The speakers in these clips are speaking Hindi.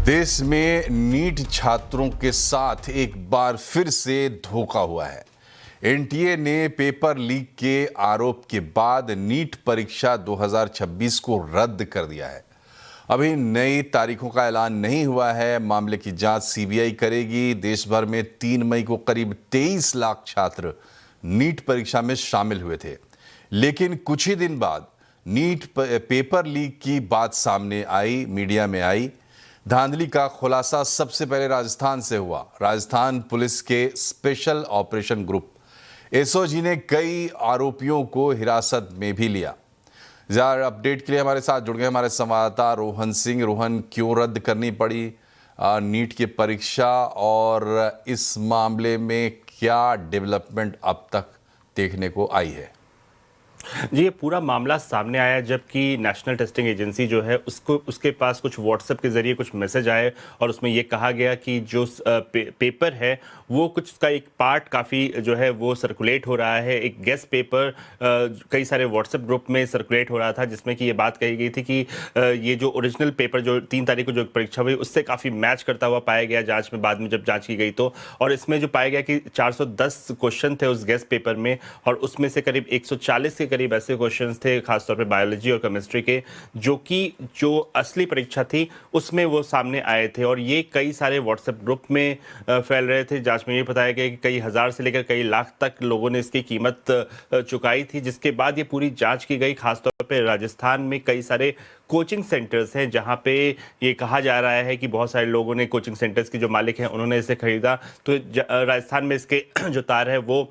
देश में नीट छात्रों के साथ एक बार फिर से धोखा हुआ है। एनटीए ने पेपर लीक के आरोप के बाद नीट परीक्षा 2026 को रद्द कर दिया है। अभी नई तारीखों का ऐलान नहीं हुआ है। मामले की जांच सीबीआई करेगी। देश भर में 3 मई को करीब 23 लाख छात्र नीट परीक्षा में शामिल हुए थे, लेकिन कुछ ही दिन बाद नीट पेपर लीक की बात सामने आई, मीडिया में आई। धांधली का खुलासा सबसे पहले राजस्थान से हुआ। राजस्थान पुलिस के स्पेशल ऑपरेशन ग्रुप एसओजी ने कई आरोपियों को हिरासत में भी लिया। ज़्यादा अपडेट के लिए हमारे साथ जुड़ गए हमारे संवाददाता रोहन सिंह। रोहन, क्यों रद्द करनी पड़ी नीट की परीक्षा और इस मामले में क्या डेवलपमेंट अब तक देखने को आई है? जी, ये पूरा मामला सामने आया जबकि नेशनल टेस्टिंग एजेंसी जो है उसके पास कुछ व्हाट्सएप के जरिए कुछ मैसेज आए और उसमें ये कहा गया कि जो पेपर है वो कुछ उसका एक पार्ट काफ़ी जो है वो सर्कुलेट हो रहा है। एक गेस्ट पेपर कई सारे व्हाट्सएप ग्रुप में सर्कुलेट हो रहा था, जिसमें कि ये बात कही गई थी कि ये जो ओरिजिनल पेपर जो 3 तारीख को जो परीक्षा हुई उससे काफ़ी मैच करता हुआ पाया गया जाँच में, बाद में जब जाँच की गई तो। और इसमें जो पाया गया कि 410 क्वेश्चन थे उस गेस्ट पेपर में और उसमें से करीब 140 के करीब ऐसे क्वेश्चंस थे, खासतौर पे बायोलॉजी और केमिस्ट्री के, जो असली परीक्षा थी उसमें वो सामने आए थे। और ये कई सारे व्हाट्सएप ग्रुप में फैल रहे थे। जांच में ये बताया गया कि कई हज़ार से लेकर कई लाख तक लोगों ने इसकी कीमत चुकाई थी, जिसके बाद ये पूरी जांच की गई। खासतौर पे राजस्थान में कई सारे कोचिंग सेंटर्स हैं जहां पे ये कहा जा रहा है कि बहुत सारे लोगों ने, कोचिंग सेंटर्स के जो मालिक हैं उन्होंने इसे खरीदा। तो राजस्थान में इसके जो तार है वो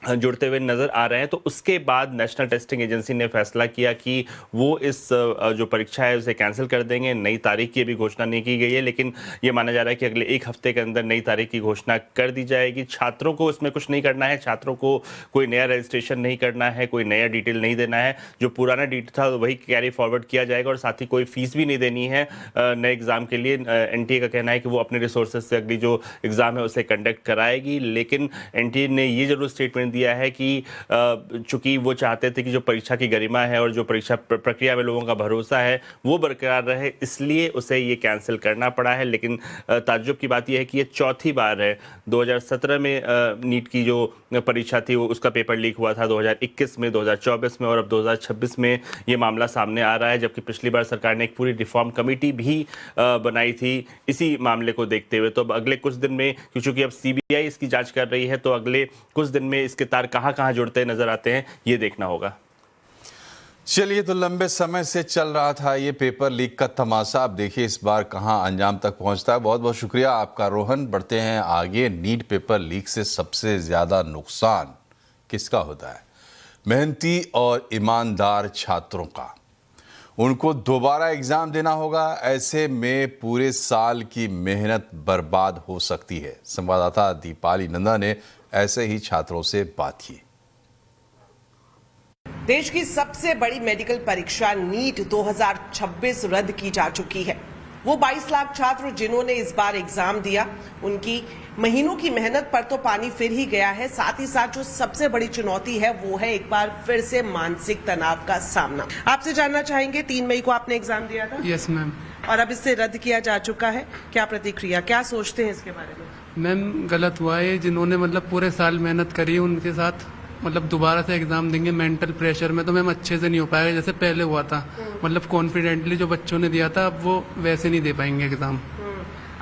जुड़ते हुए नजर आ रहे हैं। तो उसके बाद नेशनल टेस्टिंग एजेंसी ने फैसला किया कि वो इस जो परीक्षा है उसे कैंसिल कर देंगे। नई तारीख की अभी घोषणा नहीं की गई है, लेकिन ये माना जा रहा है कि अगले 1 हफ्ते के अंदर नई तारीख की घोषणा कर दी जाएगी। छात्रों को इसमें कुछ नहीं करना है, छात्रों को कोई नया रजिस्ट्रेशन नहीं करना है, कोई नया डिटेल नहीं देना है। जो पुराना डिटेल था वही कैरी फॉरवर्ड किया जाएगा और साथ ही कोई फीस भी नहीं देनी है नए एग्जाम के लिए। एनटीए का कहना है कि वो अपने रिसोर्सेज से अगली जो एग्जाम है उसे कंडक्ट कराएगी, लेकिन एनटीए ने ये जरूर स्टेटमेंट दिया है कि चूंकि वो चाहते थे कि जो परीक्षा की गरिमा है और जो परीक्षा प्रक्रिया में लोगों का भरोसा है वो बरकरार रहे, इसलिए उसे ये कैंसिल करना पड़ा है। लेकिन ताज्जुब की बात यह है कि ये चौथी बार है। 2017 में नीट की जो परीक्षा थी वो उसका पेपर लीक हुआ था, 2021 में, 2024 में और अब 2026 में ये मामला सामने आ रहा है। जबकि पिछली बार सरकार ने एक पूरी रिफॉर्म कमेटी भी बनाई थी इसी मामले को देखते हुए। तो अब अगले कुछ दिन में, क्योंकि अब सीबीआई इसकी जांच कर रही है, तो अगले कुछ दिन में इसके तार कहां जुड़ते नजर आते हैं ये देखना होगा। चलिए, तो लंबे समय से चल रहा था ये पेपर लीक का तमाशा। अब देखिए इस बार कहां अंजाम तक पहुंचता है। बहुत बहुत शुक्रिया आपका रोहन। बढ़ते हैं आगे। नीट पेपर लीक से सबसे ज्यादा नुकसान किसका होता है? मेहनती और ईमानदार छात्रों का। उनको दोबारा एग्जाम देना होगा। ऐसे में पूरे साल की मेहनत बर्बाद हो सकती है। संवाददाता दीपाली नंदा ने ऐसे ही छात्रों से बात की। देश की सबसे बड़ी मेडिकल परीक्षा नीट 2026 रद्द की जा चुकी है। वो 22 लाख छात्र जिन्होंने इस बार एग्जाम दिया, उनकी महीनों की मेहनत पर तो पानी फिर ही गया है। साथ ही साथ जो सबसे बड़ी चुनौती है वो है एक बार फिर से मानसिक तनाव का सामना। आपसे जानना चाहेंगे, 3 मई को आपने एग्जाम दिया था? Yes ma'am. और अब इससे रद्द किया जा चुका है, क्या प्रतिक्रिया, क्या सोचते हैं इसके बारे में? मैम, गलत हुआ है। जिन्होंने मतलब पूरे साल मेहनत करी उनके साथ मतलब दोबारा से एग्जाम देंगे मेंटल प्रेशर में, तो मैम अच्छे से नहीं हो पाएगा जैसे पहले हुआ था। मतलब कॉन्फिडेंटली जो बच्चों ने दिया था अब वो वैसे नहीं दे पाएंगे एग्जाम।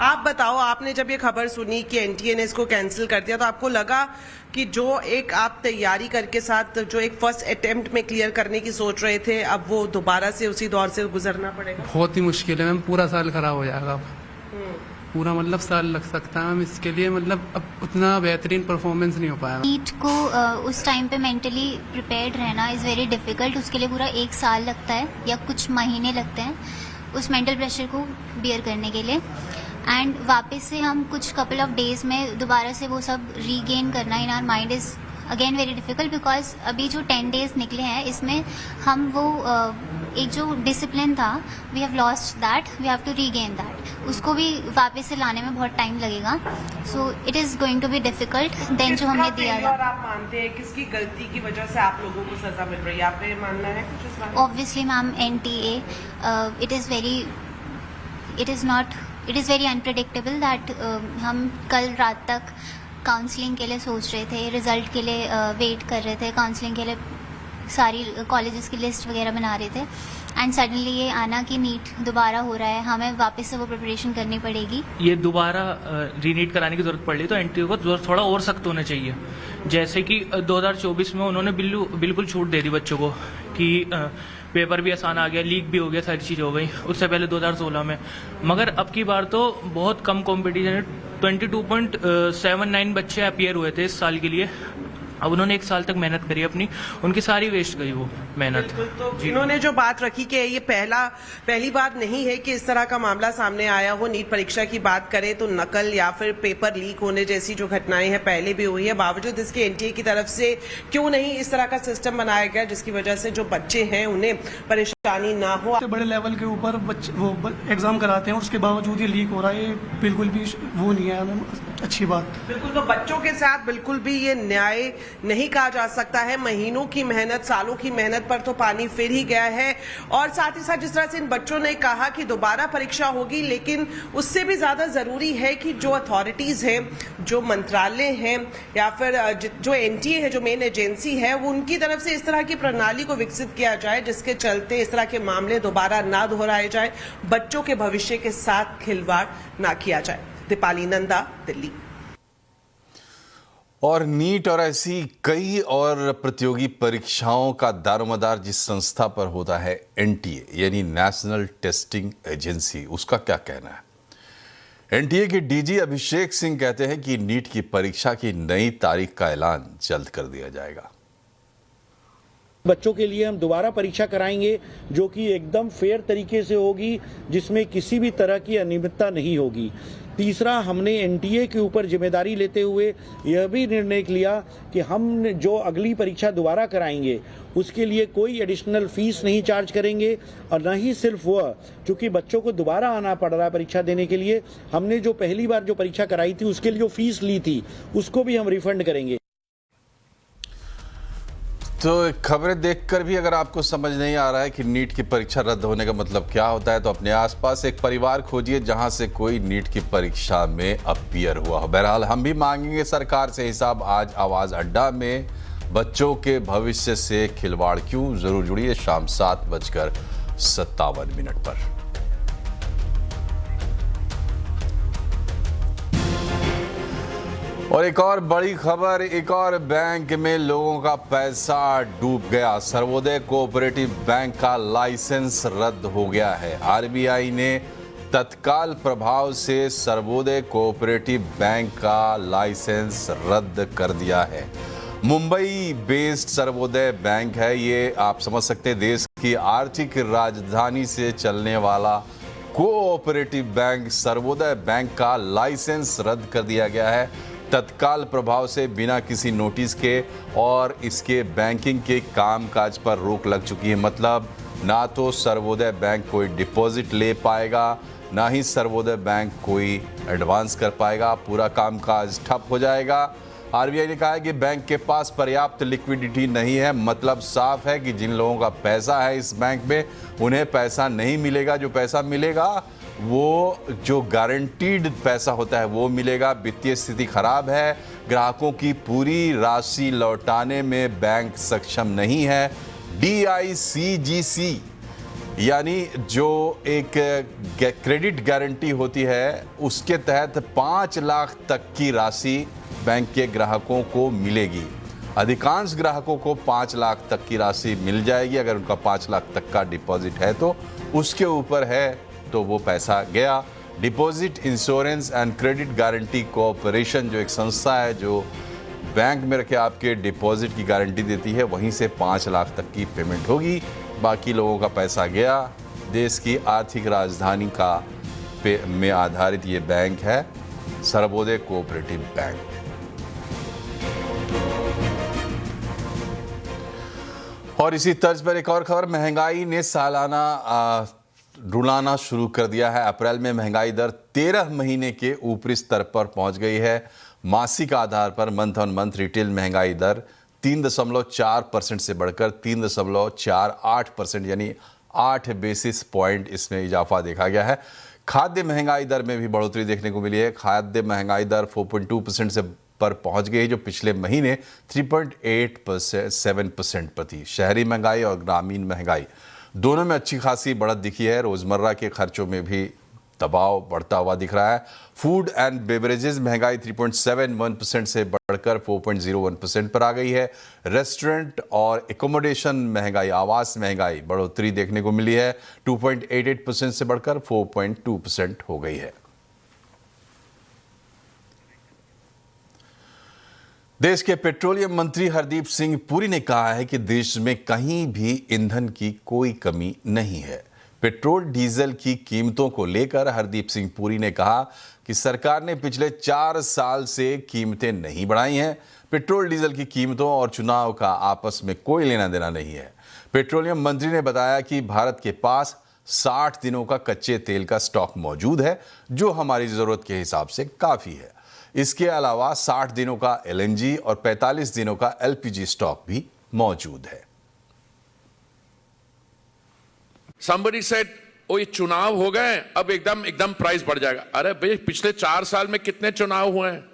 आप बताओ, आपने जब ये खबर सुनी कि एनटीए ने इसको कैंसिल कर दिया तो आपको लगा कि जो एक आप तैयारी करके साथ जो एक फर्स्ट अटेम्प्ट में क्लियर करने की सोच रहे थे, अब वो दोबारा से उसी दौर से गुजरना पड़ेगा? बहुत ही मुश्किल है मैम, पूरा साल खराब हो जाएगा अब। पूरा मतलब साल लग सकता है मैम इसके लिए। मतलब अब उतना बेहतरीन परफॉर्मेंस नहीं हो पाया। नीट को उस टाइम पे मेंटली प्रिपेयर्ड रहना इज़ वेरी डिफ़िकल्ट। उसके लिए पूरा 1 साल लगता है या कुछ महीने लगते हैं उस मेंटल प्रेशर को बियर करने के लिए। एंड वापस से हम कुछ कपल ऑफ डेज में दोबारा से वो सब रीगेन करना in our mind is again very difficult, because अभी जो 10 डेज निकले हैं इसमें हम वो एक जो डिसिप्लिन था we have lost that, we have to regain that. उसको भी वापस से लाने में बहुत टाइम लगेगा। So it is going to be difficult then जो हमने दिया था। और आप मानते हैं किसकी गलती की वजह से आप लोगों को सजा मिल रही है? आपका ये मानना है कुछ इस बारे में? Obviously ma'am, NTA, it is very it is very unpredictable that हम कल रात तक काउंसलिंग के लिए सोच रहे थे, रिज़ल्ट के लिए वेट कर रहे थे, काउंसलिंग के लिए सारी कॉलेजेस की लिस्ट वगैरह बना रहे थे, एंड सडनली ये आना कि नीट दोबारा हो रहा है, हमें वापस से वो प्रिपरेशन करनी पड़ेगी। ये दोबारा रीनीट कराने की ज़रूरत पड़ रही तो एनटीए को थोड़ा और सख्त होना चाहिए। जैसे कि 2024 में उन्होंने बिल्कुल छूट दे दी बच्चों को कि पेपर भी आसान आ गया, लीक भी हो गया, सारी चीज़ हो गई। उससे पहले 2016 में, मगर अब की बार तो बहुत कम कंपटीशन है। 22.79 बच्चे अपीयर हुए थे इस साल के लिए। अब उन्होंने 1 साल तक मेहनत करी अपनी, उनकी सारी वेस्ट गई वो मेहनत। तो इन्होंने जो बात रखी कि ये पहली बार नहीं है कि इस तरह का मामला सामने आया हो। नीट परीक्षा की बात करें तो नकल या फिर पेपर लीक होने जैसी जो घटनाएं हैं पहले भी हुई है, बावजूद इसके एनटीए की तरफ से क्यों नहीं इस तरह का सिस्टम बनाया गया जिसकी वजह से जो बच्चे हैं उन्हें परेशानी ना हो। बड़े लेवल के ऊपर बच्चे वो एग्जाम कराते हैं और उसके बावजूद ये लीक हो रहा है, ये बिल्कुल भी वो नहीं है अच्छी बात। बिल्कुल, तो बच्चों के साथ बिल्कुल भी ये न्याय नहीं कहा जा सकता है। महीनों की मेहनत, सालों की मेहनत पर तो पानी फिर ही गया है। और साथ ही साथ जिस तरह से इन बच्चों ने कहा कि दोबारा परीक्षा होगी, लेकिन उससे भी ज्यादा जरूरी है कि जो अथॉरिटीज हैं, जो मंत्रालय हैं या फिर जो एनटीए है, जो मेन एजेंसी है, वो उनकी तरफ से इस तरह की प्रणाली को विकसित किया जाए जिसके चलते इस तरह के मामले दोबारा ना दोहराए जाए, बच्चों के भविष्य के साथ खिलवाड़ ना किया जाए। दीपाली नंदा, दिल्ली। और नीट और ऐसी कई और प्रतियोगी परीक्षाओं का दारोमदार जिस संस्था पर होता है, एनटीए यानी नेशनल टेस्टिंग एजेंसी, उसका क्या कहना है? एनटीए के डीजी अभिषेक सिंह कहते हैं कि नीट की परीक्षा की नई तारीख का ऐलान जल्द कर दिया जाएगा। बच्चों के लिए हम दोबारा परीक्षा कराएंगे जो कि एकदम फेयर तरीके से होगी, जिसमें किसी भी तरह की अनियमितता नहीं होगी। तीसरा, हमने एनटीए के ऊपर जिम्मेदारी लेते हुए यह भी निर्णय लिया कि हम जो अगली परीक्षा दोबारा कराएंगे उसके लिए कोई एडिशनल फीस नहीं चार्ज करेंगे, और न ही सिर्फ वह, क्योंकि बच्चों को दोबारा आना पड़ रहा है परीक्षा देने के लिए, हमने जो पहली बार जो परीक्षा कराई थी उसके लिए जो फीस ली थी उसको भी हम रिफंड करेंगे। तो खबरें देखकर भी अगर आपको समझ नहीं आ रहा है कि नीट की परीक्षा रद्द होने का मतलब क्या होता है, तो अपने आसपास एक परिवार खोजिए जहां से कोई नीट की परीक्षा में अपीयर हुआ हो। बहरहाल हम भी मांगेंगे सरकार से हिसाब आज आवाज अड्डा में। बच्चों के भविष्य से खिलवाड़ क्यों? जरूर जुड़िए शाम 7:57 पर। और एक और बड़ी खबर, एक और बैंक में लोगों का पैसा डूब गया। सर्वोदय कोऑपरेटिव बैंक का लाइसेंस रद्द हो गया है। आरबीआई ने तत्काल प्रभाव से सर्वोदय कोऑपरेटिव बैंक का लाइसेंस रद्द कर दिया है। मुंबई बेस्ड सर्वोदय बैंक है ये, आप समझ सकते हैं देश की आर्थिक राजधानी से चलने वाला कोऑपरेटिव बैंक सर्वोदय बैंक का लाइसेंस रद्द कर दिया गया है तत्काल प्रभाव से, बिना किसी नोटिस के। और इसके बैंकिंग के कामकाज पर रोक लग चुकी है। मतलब ना तो सर्वोदय बैंक कोई डिपॉजिट ले पाएगा, ना ही सर्वोदय बैंक कोई एडवांस कर पाएगा। पूरा कामकाज ठप हो जाएगा। आरबीआई ने कहा है कि बैंक के पास पर्याप्त लिक्विडिटी नहीं है। मतलब साफ है कि जिन लोगों का पैसा है इस बैंक में उन्हें पैसा नहीं मिलेगा। जो पैसा मिलेगा वो जो गारंटीड पैसा होता है वो मिलेगा। वित्तीय स्थिति खराब है। ग्राहकों की पूरी राशि लौटाने में बैंक सक्षम नहीं है। DICGC यानी जो एक क्रेडिट गारंटी होती है उसके तहत 5 लाख तक की राशि बैंक के ग्राहकों को मिलेगी। अधिकांश ग्राहकों को 5 लाख तक की राशि मिल जाएगी। अगर उनका 5 लाख तक का डिपॉजिट है तो उसके ऊपर है तो वो पैसा गया। Deposit insurance and credit guarantee corporation जो एक संस्था है जो बैंक में रखे आपके डिपॉजिट की गारंटी देती है, वहीं से 5 लाख तक की पेमेंट होगी। बाकी लोगों का पैसा गया। देश की आर्थिक राजधानी में आधारित ये बैंक है सर्वोदय कोऑपरेटिव बैंक। और इसी तर्ज पर एक और खबर, महंगाई ने सालाना रुलाना शुरू कर दिया है। अप्रैल में महंगाई दर 13 महीने के ऊपरी स्तर पर पहुंच गई है। मासिक आधार per month on month retail महंगाई दर 3.4% से बढ़कर 3.48% यानी 8 बेसिस पॉइंट इसमें इजाफा देखा गया है। खाद्य महंगाई दर में भी बढ़ोतरी देखने को मिली है। खाद्य महंगाई दर 4.2% से पर पहुंच गई, जो पिछले महीने 3.87% पर थी। शहरी महंगाई और ग्रामीण महंगाई दोनों में अच्छी खासी बढ़त दिखी है। रोजमर्रा के खर्चों में भी दबाव बढ़ता हुआ दिख रहा है। फूड एंड बेवरेजेस महंगाई 3.71% से बढ़कर 4.01% पर आ गई है। रेस्टोरेंट और एकोमोडेशन महंगाई, आवास महंगाई बढ़ोतरी देखने को मिली है। 2.88% से बढ़कर 4.2% हो गई है। देश के पेट्रोलियम मंत्री हरदीप सिंह पुरी ने कहा है कि देश में कहीं भी ईंधन की कोई कमी नहीं है। पेट्रोल डीजल की कीमतों को लेकर हरदीप सिंह पुरी ने कहा कि सरकार ने पिछले 4 साल से कीमतें नहीं बढ़ाई हैं। पेट्रोल डीजल की कीमतों और चुनाव का आपस में कोई लेना देना नहीं है। पेट्रोलियम मंत्री ने बताया कि भारत के पास 60 दिनों का कच्चे तेल का स्टॉक मौजूद है, जो हमारी जरूरत के हिसाब से काफी है। इसके अलावा 60 दिनों का LNG और 45 दिनों का LPG स्टॉक भी मौजूद है। Somebody said, ओ ये चुनाव हो गए, अब एकदम प्राइस बढ़ जाएगा। अरे भाई, पिछले 4 साल में कितने चुनाव हुए हैं?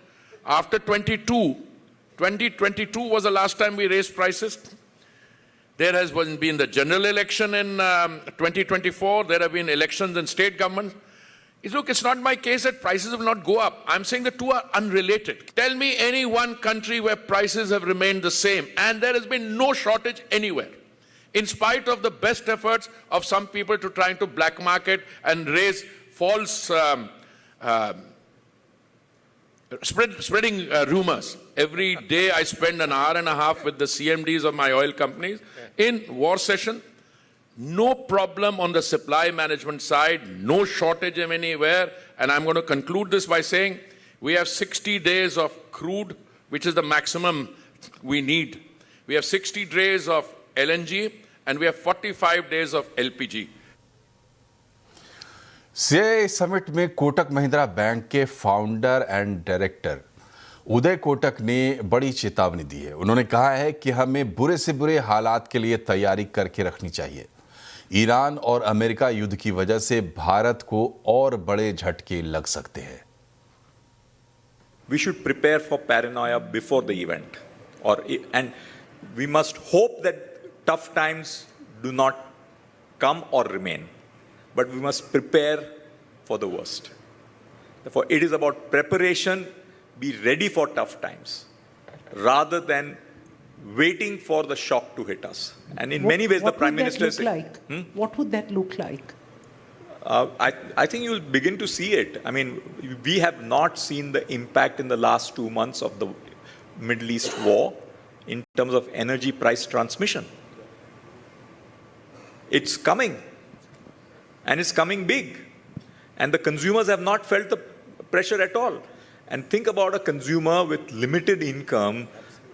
After 2022 was the last time we raised prices. There has been the general election in 2024. There have been elections in state government. Look, it's not my case that prices will not go up. I'm saying the two are unrelated. Tell me any one country where prices have remained the same and there has been no shortage anywhere, in spite of the best efforts of some people to trying to black market and raise false spreading rumors. Every day I spend an hour and a half with the CMDs of my oil companies in war session. No problem on the supply management side, no shortage of anywhere. And I'm going to conclude this by saying we have 60 days of crude, which is the maximum we need. We have 60 days of LNG and we have 45 days of LPG. CII summit में कोटक महिंद्रा बैंक के founder and director Uday Kotak ने बड़ी चेतावनी दी है। उन्होंने कहा है कि हमें बुरे से बुरे हालात के लिए तैयारी करके रखनी चाहिए। ईरान और अमेरिका युद्ध की वजह से भारत को और बड़े झटके लग सकते हैं। We should prepare for paranoia before the event, and we must hope that tough times do not come or remain, but we must prepare for the worst. Therefore, it is about preparation, be ready for tough times, rather than waiting for the shock to hit us. And in many ways, the Prime Minister said, what would that look like? I think you'll begin to see it. I mean, we have not seen the impact in the last 2 months of the Middle East war in terms of energy price transmission. It's coming, and it's coming big. And the consumers have not felt the pressure at all. And think about a consumer with limited income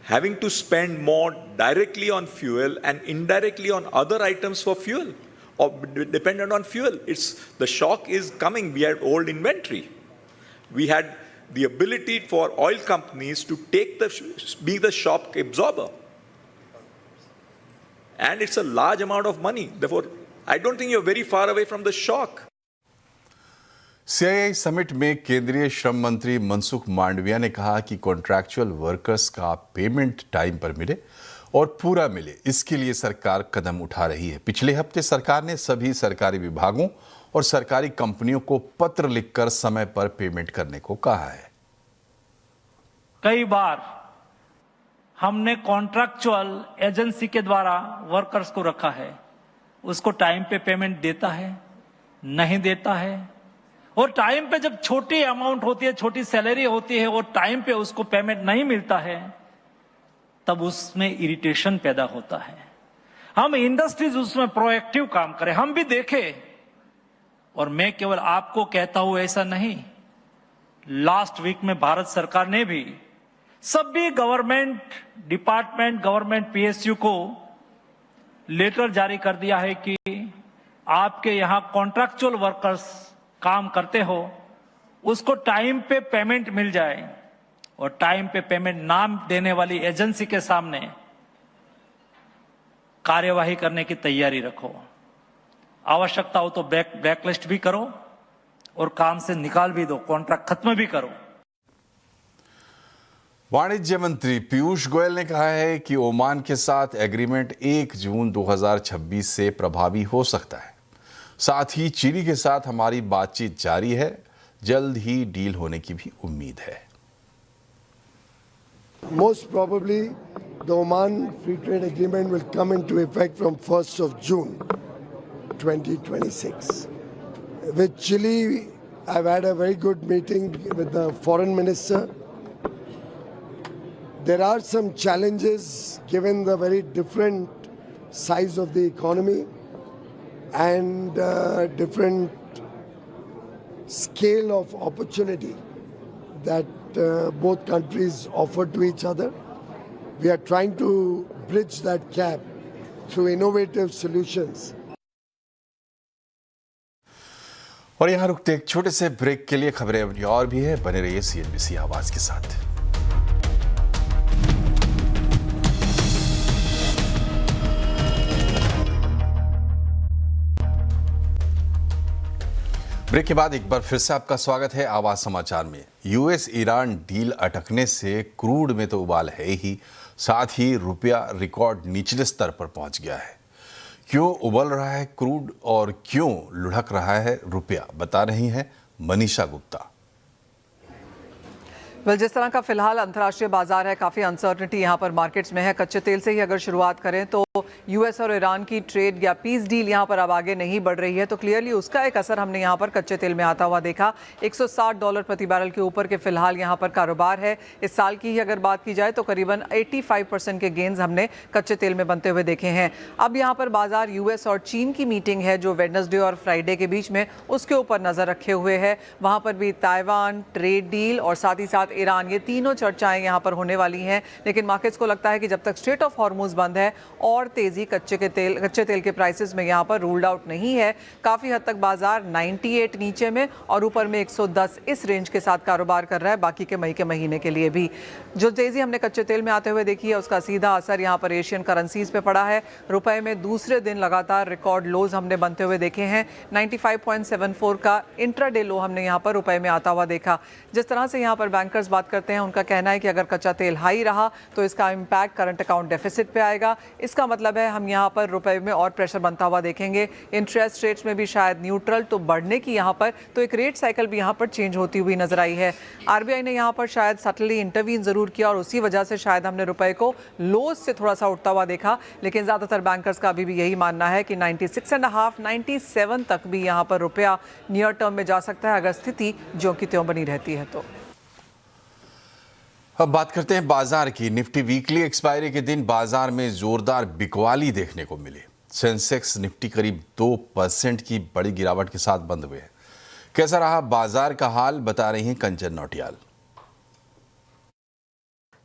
having to spend more directly on fuel and indirectly on other items for fuel, or dependent on fuel. The shock is coming. We had old inventory. We had the ability for oil companies to be the shock absorber. And it's a large amount of money. Therefore, I don't think you're very far away from the shock. CII summit में केंद्रीय श्रम मंत्री मनसुख मांडविया ने कहा कि कॉन्ट्रैक्चुअल वर्कर्स का पेमेंट टाइम पर मिले और पूरा मिले, इसके लिए सरकार कदम उठा रही है। पिछले हफ्ते सरकार ने सभी सरकारी विभागों और सरकारी कंपनियों को पत्र लिखकर समय पर पेमेंट करने को कहा है। कई बार हमने कॉन्ट्रैक्चुअल एजेंसी के द्वारा वर्कर्स को रखा है, उसको टाइम पे पेमेंट देता है, नहीं देता है, और टाइम पे जब छोटी अमाउंट होती है, छोटी सैलरी होती है और टाइम पे उसको पेमेंट नहीं मिलता है, तब उसमें इरिटेशन पैदा होता है। हम इंडस्ट्रीज उसमें प्रोएक्टिव काम करें, हम भी देखें। और मैं केवल आपको कहता हूं ऐसा नहीं, लास्ट वीक में भारत सरकार ने भी सभी गवर्नमेंट डिपार्टमेंट, गवर्नमेंट PSU को लेटर जारी कर दिया है कि आपके यहां कॉन्ट्रैक्चुअल वर्कर्स काम करते हो, उसको टाइम पे पेमेंट मिल जाए, और टाइम पे पेमेंट ना देने वाली एजेंसी के सामने कार्यवाही करने की तैयारी रखो। आवश्यकता हो तो ब्लैकलिस्ट भी करो, और काम से निकाल भी दो, कॉन्ट्रैक्ट खत्म भी करो। वाणिज्य मंत्री पीयूष गोयल ने कहा है कि ओमान के साथ एग्रीमेंट 1 जून 2026 से प्रभावी हो सकता है। साथ ही चीनी के साथ हमारी बातचीत जारी है, जल्द ही डील होने की भी उम्मीद है। Most probably the Oman Free Trade Agreement will come into effect from 1st of June 2026. With Chile, I've had a very good meeting with the foreign minister. There are some challenges given the very different size of the economy and different scale of opportunity that both countries offer to each other. We are trying to bridge that gap through innovative solutions. और यहाँ रुकते एक छोटे से ब्रेक के लिए खबरें अपनी और भी है, बने रहिए CNBC आवाज के साथ। ब्रेक के बाद एक बार फिर से आपका स्वागत है आवाज समाचार में। यूएस ईरान डील अटकने से क्रूड में तो उबाल है ही, साथ ही रुपया रिकॉर्ड निचले स्तर पर पहुंच गया है। क्यों उबल रहा है क्रूड और क्यों लुढ़क रहा है रुपया, बता रही हैं मनीषा गुप्ता। जिस तरह का फिलहाल अंतर्राष्ट्रीय बाजार है, काफ़ी अनसर्टनिटी यहाँ पर मार्केट्स में है। कच्चे तेल से ही अगर शुरुआत करें तो यूएस और ईरान की ट्रेड या पीस डील यहाँ पर अब आगे नहीं बढ़ रही है, तो क्लियरली उसका एक असर हमने यहाँ पर कच्चे तेल में आता हुआ देखा। $160 प्रति बैरल के ऊपर के फिलहाल यहाँ पर कारोबार है। इस साल की ही अगर बात की जाए तो करीबन 85% के गेंस हमने कच्चे तेल में बनते हुए देखे हैं। अब यहाँ पर बाजार यूएस और चीन की मीटिंग है जो वेडनेसडे और फ्राइडे के बीच में, उसके ऊपर नज़र रखे हुए है। वहाँ पर भी ताइवान, ट्रेड डील और साथ ही साथ ईरान, ये तीनों चर्चाएं यहाँ पर होने वाली हैं। लेकिन मार्केट्स को लगता है कि जब तक स्ट्रेट ऑफ हॉर्मुज बंद है और तेजी कच्चे तेल के प्राइसेस में यहाँ पर रूल्ड आउट नहीं है। काफ़ी हद तक बाजार 98 नीचे में और ऊपर में 110 इस रेंज के साथ कारोबार कर रहा है। बाकी के मई के महीने के लिए भी जो तेजी हमने कच्चे तेल में आते हुए देखी है, उसका सीधा असर यहाँ पर एशियन करेंसीज पे पड़ा है। रुपए में दूसरे दिन लगातार रिकॉर्ड लोज हमने बनते हुए देखे हैं। 95.74 का इंट्राडे लो हमने यहाँ पर रुपए में आता हुआ देखा। जिस तरह से यहाँ पर बैंकर्स बात करते हैं, उनका कहना है कि अगर कच्चा तेल हाई रहा तो इसका इम्पैक्ट करंट अकाउंट डेफिसिट पे आएगा। इसका मतलब है हम यहाँ पर रुपए में और प्रेशर बनता हुआ देखेंगे। इंटरेस्ट रेट्स में भी शायद न्यूट्रल तो बढ़ने की यहाँ पर तो एक रेट साइकिल भी यहाँ पर चेंज होती हुई नजर आई है। आरबीआई ने यहाँ पर शायद सटली इंटरवीन जरूर किया और उसी वजह से शायद हमने रुपए को लोज से थोड़ा सा उठता हुआ देखा। लेकिन ज्यादातर बैंकर्स का अभी भी यही मानना है कि 96.5, 97 तक भी यहाँ पर रुपया नियर टर्म में जा सकता है अगर स्थिति ज्यों की त्यों बनी रहती है तो। अब बात करते हैं बाजार की। निफ्टी वीकली एक्सपायरी के दिन बाजार में जोरदार बिकवाली देखने को मिली। सेंसेक्स निफ्टी करीब 2% की बड़ी गिरावट के साथ बंद हुए हैं। कैसा रहा बाजार का हाल, बता रही हैं कंचन नौटियाल।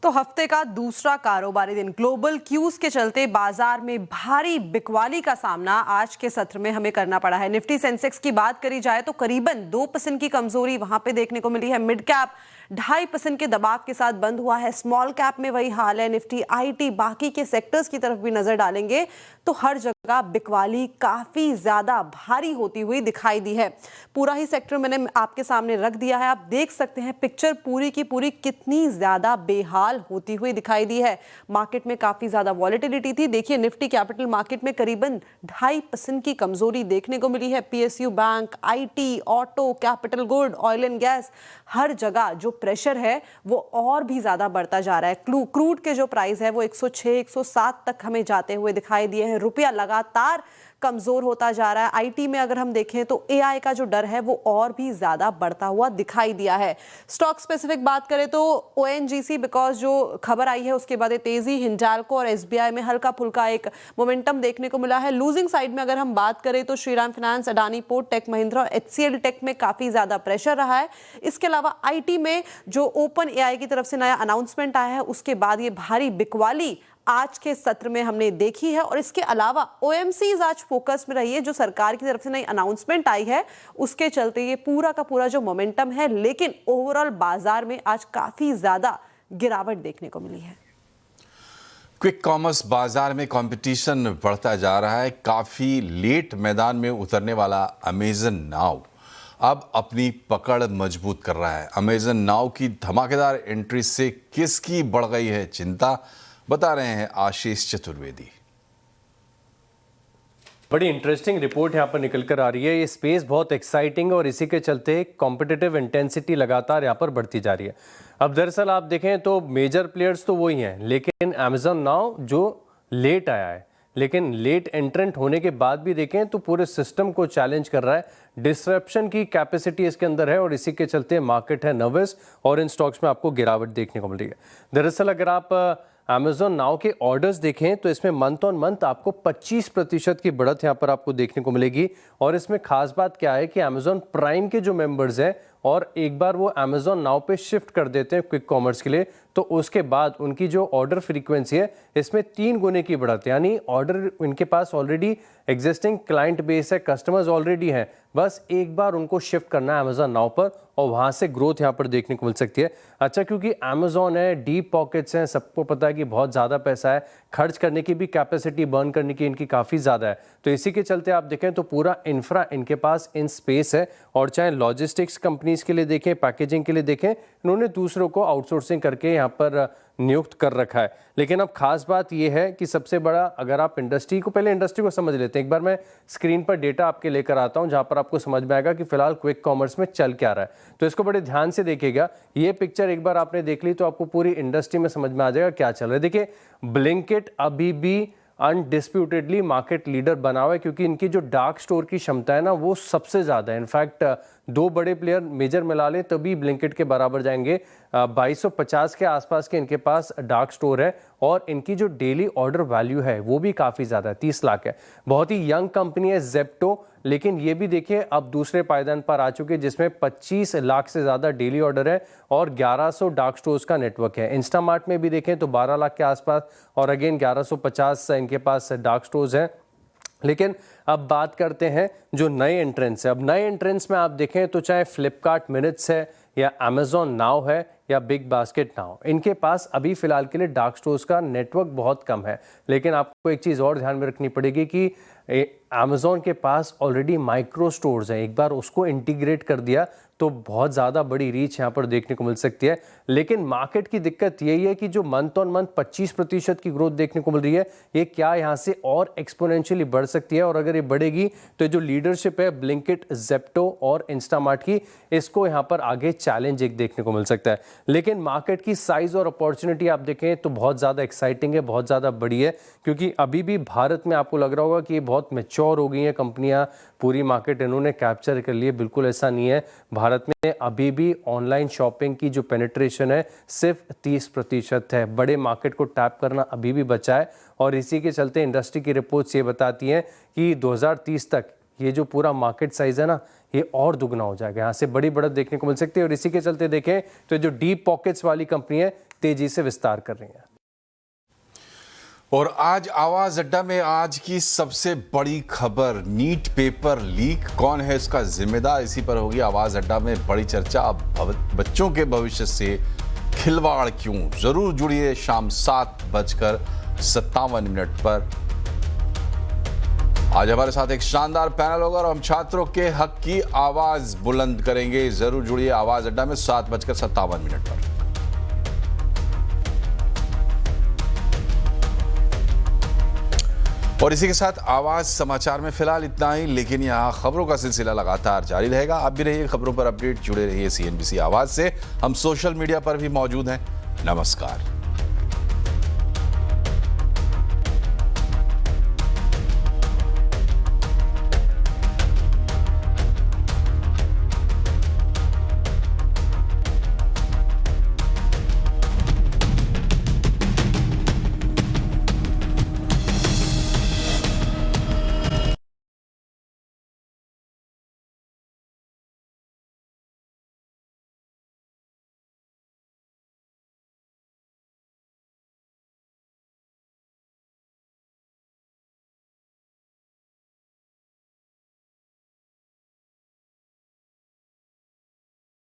तो हफ्ते का दूसरा कारोबारी दिन ग्लोबल क्यूज के चलते बाजार में भारी बिकवाली का सामना आज के सत्र में हमें करना पड़ा है। निफ्टी सेंसेक्स की बात करी जाए तो करीबन 2% की कमजोरी वहां पे देखने को मिली है। मिड कैप 2.5% के दबाव के साथ बंद हुआ है। स्मॉल कैप में वही हाल है। निफ्टी, आईटी, बाकी के सेक्टर्स की तरफ भी नजर डालेंगे तो हर जगह बिकवाली काफी ज्यादा भारी होती हुई दिखाई दी है। पूरा ही सेक्टर मैंने आपके सामने रख दिया है। आप देख सकते हैं पिक्चर पूरी की पूरी कितनी ज्यादा बेहाल होती हुई दिखाई दी है। मार्केट में काफी ज्यादा वॉलेटिलिटी थी। देखिए निफ्टी कैपिटल मार्केट में करीबन 2.5% की कमजोरी देखने को मिली है। PSU bank, IT, auto, capital good, oil and gas, हर जगह जो प्रेशर है वो और भी ज्यादा बढ़ता जा रहा है। क्रूड के जो प्राइस है वो 106, 107 तक हमें जाते हुए दिखाई दिए हैं। रुपया लगातार कमजोर होता जा रहा है। आईटी में अगर हम देखें तो एआई का जो डर है वो और भी ज्यादा बढ़ता हुआ दिखाई दिया है। स्टॉक स्पेसिफिक बात करें तो ओएनजीसी, बिकॉज जो खबर आई है उसके बाद तेजी, हिंडाल्को और एसबीआई में हल्का फुल्का एक मोमेंटम देखने को मिला है। लूजिंग साइड में अगर हम बात करें तो Shriram finance, Adani port, tech Mahindra और एचसीएल टेक में काफी ज्यादा प्रेशर रहा है। इसके अलावा आईटी में जो ओपन एआई की तरफ से नया अनाउंसमेंट आया है उसके बाद ये भारी बिकवाली आज के सत्र में हमने देखी है। और इसके अलावा ओएमसीज आज फोकस में रही है। जो सरकार की तरफ से नई अनाउंसमेंट आई है उसके चलते ये पूरा का पूरा जो मोमेंटम है, लेकिन ओवरऑल बाजार में आज काफी ज्यादा गिरावट देखने को मिली है। क्विक कॉमर्स बाजार में कंपटीशन बढ़ता जा रहा है। काफी लेट मैदान में उतरने वाला अमेजन नाउ अब अपनी पकड़ मजबूत कर रहा है। अमेजन नाउ की धमाकेदार एंट्री से किसकी बढ़ गई है चिंता, बता रहे हैं आशीष चतुर्वेदी। बड़ी इंटरेस्टिंग रिपोर्ट यहाँ पर निकल कर आ रही है। ये स्पेस बहुत एक्साइटिंग है और इसी के चलते कॉम्पिटिटिव इंटेंसिटी लगातार यहाँ पर बढ़ती जा रही है। अब दरअसल आप देखें तो मेजर प्लेयर्स तो वही हैं, लेकिन अमेजन नाउ जो लेट आया है, लेकिन लेट एंट्रेंट होने के बाद भी देखें तो पूरे सिस्टम को चैलेंज कर रहा है। डिस्ट्रप्शन की कैपेसिटी इसके अंदर है और इसी के चलते मार्केट है नर्वस और इन स्टॉक्स में आपको गिरावट देखने को मिल रही है। दरअसल अगर आप अमेजन नाउ के ऑर्डर्स देखें तो इसमें मंथ ऑन मंथ आपको 25% की बढ़त यहाँ पर आपको देखने को मिलेगी। और इसमें खास बात क्या है कि अमेजन प्राइम के जो मेंबर्स हैं और एक बार वो अमेजन नाउ पे शिफ्ट कर देते हैं क्विक कॉमर्स के लिए, तो उसके बाद उनकी जो ऑर्डर फ्रीक्वेंसी है इसमें 3 गुने की बढ़त, यानी ऑर्डर इनके पास ऑलरेडी एग्जिस्टिंग क्लाइंट बेस है, कस्टमर्स ऑलरेडी हैं, बस एक बार उनको शिफ्ट करना है अमेजन नाउ पर और वहाँ से ग्रोथ यहाँ पर देखने को मिल सकती है। अच्छा, क्योंकि अमेजोन है, डीप पॉकेट्स हैं, सबको पता है कि बहुत ज़्यादा पैसा है, खर्च करने की भी कैपेसिटी, बर्न करने की इनकी काफ़ी ज़्यादा है, तो इसी के चलते आप देखें तो पूरा इंफ्रा इनके पास इन स्पेस है। और चाहे लॉजिस्टिक्स कंपनीज के लिए देखें, पैकेजिंग के लिए देखें, इन्होंने दूसरों को आउटसोर्सिंग करके यहाँ पर नियुक्त कर रखा है। लेकिन अब खास बात यह है कि सबसे बड़ा, अगर आप इंडस्ट्री को समझ लेते हैं, एक बार मैं स्क्रीन पर डेटा आपके लेकर आता हूं जहां पर आपको समझ में आएगा कि फिलहाल क्विक कॉमर्स में चल क्या रहा है, तो इसको बड़े ध्यान से देखिएगा। ये पिक्चर एक बार आपने देख ली तो आपको पूरी इंडस्ट्री में समझ में आ जाएगा क्या चल रहा है। देखिए, ब्लिंकिट अभी भी अनडिस्प्यूटेडली मार्केट लीडर बना हुआ है, क्योंकि इनकी जो डार्क स्टोर की क्षमता है ना वो सबसे ज़्यादा है। इनफैक्ट 2 बड़े प्लेयर मेजर मिला लें तभी ब्लिंकिट के बराबर जाएंगे। 2250 के आसपास के इनके पास डार्क स्टोर है और इनकी जो डेली ऑर्डर वैल्यू है वो भी काफ़ी ज़्यादा है, 30 लाख है। बहुत ही यंग कंपनी है जेप्टो, लेकिन ये भी देखिए अब दूसरे पायदान पर आ चुके जिसमें 25 लाख से ज़्यादा डेली ऑर्डर है और 1100 डार्क स्टोर्स का नेटवर्क है। इंस्टामार्ट में भी देखें तो 12 लाख के आसपास और अगेन 1150 इनके पास डार्क स्टोर्स हैं। लेकिन अब बात करते हैं जो नए एंट्रेंस है। अब नए एंट्रेंस में आप देखें तो चाहे फ्लिपकार्ट मिनट्स है या अमेजोन नाउ है या बिग बास्केट नाउ, इनके पास अभी फिलहाल के लिए डार्क स्टोर्स का नेटवर्क बहुत कम है। लेकिन आपको एक चीज़ और ध्यान में रखनी पड़ेगी कि अमेजोन के पास ऑलरेडी माइक्रो स्टोर्स हैं, एक बार उसको इंटीग्रेट कर दिया तो बहुत ज़्यादा बड़ी रीच यहाँ पर देखने को मिल सकती है। लेकिन मार्केट की दिक्कत यही है कि जो मंथ ऑन मंथ 25% की ग्रोथ देखने को मिल रही है, ये क्या यहाँ से और एक्सपोनेंशियली बढ़ सकती है, और अगर ये बढ़ेगी तो जो लीडरशिप है ब्लिंकिट, जेप्टो और इंस्टामार्ट की, इसको यहाँ पर आगे चैलेंज एक देखने को मिल सकता है। लेकिन मार्केट की साइज और अपॉर्चुनिटी आप देखें तो बहुत ज़्यादा एक्साइटिंग है, बहुत ज़्यादा बड़ी है, क्योंकि अभी भी भारत में आपको लग रहा होगा कि ये बहुत मैच्योर हो गई हैं कंपनियां, पूरी मार्केट इन्होंने कैप्चर कर लिए। बिल्कुल ऐसा नहीं है। भारत में अभी भी ऑनलाइन शॉपिंग की जो पेनिट्रेशन है सिर्फ 30% है। बड़े मार्केट को टैप करना अभी भी बचा है और इसी के चलते इंडस्ट्री की रिपोर्ट्स ये बताती हैं कि 2030 तक ये जो पूरा मार्केट साइज है ना, ये और दुगना हो जाएगा, यहाँ से बड़ी बढ़त देखने को मिल सकती है। और इसी के चलते देखें तो जो डीप पॉकेट्स वाली कंपनी है तेजी से विस्तार कर रही है। और आज आवाज अड्डा में आज की सबसे बड़ी खबर, नीट पेपर लीक, कौन है इसका जिम्मेदार, इसी पर होगी आवाज अड्डा में बड़ी चर्चा। अब बच्चों के भविष्य से खिलवाड़ क्यों, जरूर जुड़िए शाम 7:57 पर। आज हमारे साथ एक शानदार पैनल होगा और हम छात्रों के हक की आवाज बुलंद करेंगे। जरूर जुड़िए आवाज अड्डा में 7:57 पर। और इसी के साथ आवाज समाचार में फिलहाल इतना ही, लेकिन यहाँ खबरों का सिलसिला लगातार जारी रहेगा। आप भी रहिए खबरों पर अपडेट, जुड़े रहिए CNBC आवाज से। हम सोशल मीडिया पर भी मौजूद हैं। नमस्कार।